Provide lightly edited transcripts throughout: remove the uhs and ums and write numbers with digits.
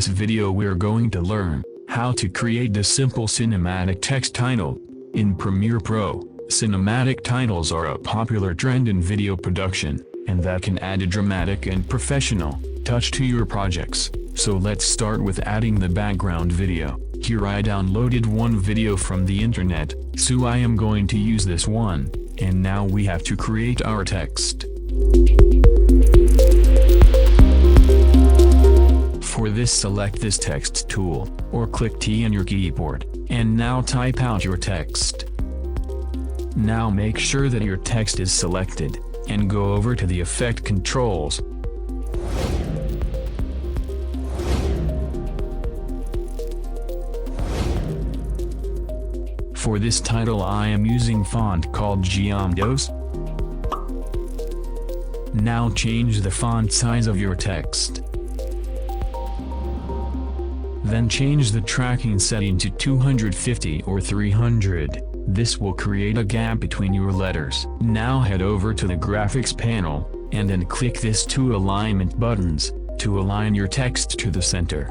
this video we're going to learn how to create the simple cinematic text title. In Premiere Pro, cinematic titles are a popular trend in video production, and that can add a dramatic and professional touch to your projects. So let's start with adding the background video. Here I downloaded one video from the internet, so I am going to use this one, and now we have to create our text. For this, select this text tool, or click T on your keyboard, and now type out your text. Now make sure that your text is selected, and go over to the effect controls. For this title I am using font called Geometry. Now change the font size of your text. Then change the tracking setting to 250 or 300. This will create a gap between your letters. Now head over to the graphics panel, and then click this two alignment buttons, to align your text to the center.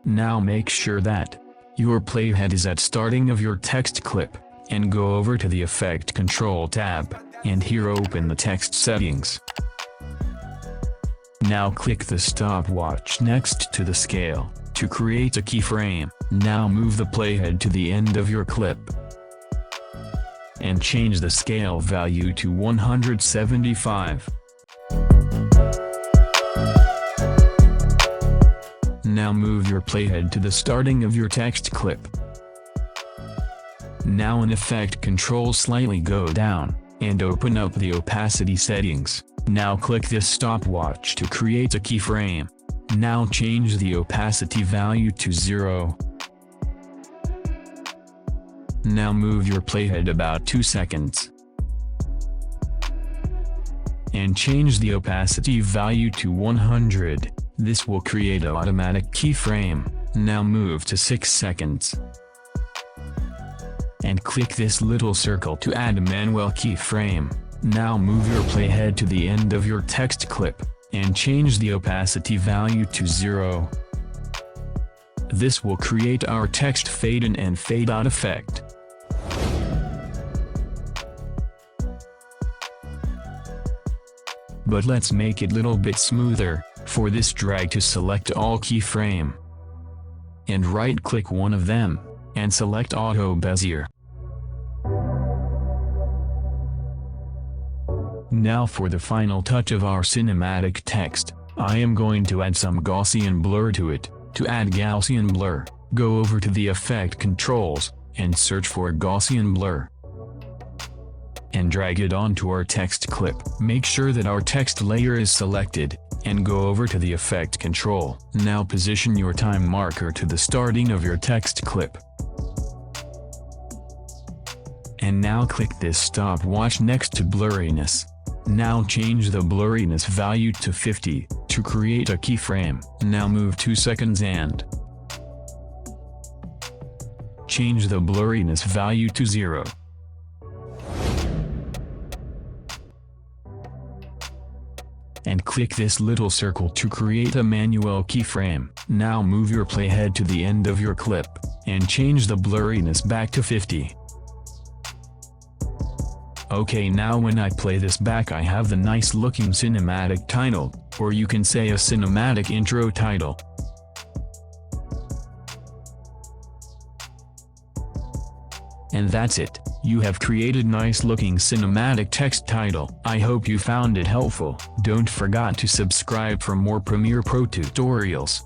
Now make sure that your playhead is at starting of your text clip, and go over to the Effect Control tab, and here open the text settings. Now click the stopwatch next to the scale, to create a keyframe. Now move the playhead to the end of your clip, and change the scale value to 175. Now move your playhead to the starting of your text clip. Now in Effect Control slightly go down, and open up the opacity settings. Now click this stopwatch to create a keyframe. Now change the opacity value to 0. Now move your playhead about 2 seconds, and change the opacity value to 100. This will create an automatic keyframe. Now move to 6 seconds, and click this little circle to add a manual keyframe. Now move your playhead to the end of your text clip, and change the opacity value to 0. This will create our text fade in and fade out effect. But let's make it a little bit smoother. For this, drag to select all keyframe, and right-click one of them, and select Auto Bezier. Now for the final touch of our cinematic text, I am going to add some Gaussian blur to it. To add Gaussian blur, go over to the Effect Controls, and search for Gaussian blur, and drag it onto our text clip. Make sure that our text layer is selected, and go over to the Effect Control. Now position your time marker to the starting of your text clip. And now click this stopwatch next to blurriness. Now change the blurriness value to 50, to create a keyframe. Now move 2 seconds and change the blurriness value to 0. And click this little circle to create a manual keyframe. Now move your playhead to the end of your clip, and change the blurriness back to 50. Okay, now when I play this back I have the nice looking cinematic title, or you can say a cinematic intro title. And that's it. You have created nice looking cinematic text title. I hope you found it helpful. Don't forget to subscribe for more Premiere Pro tutorials.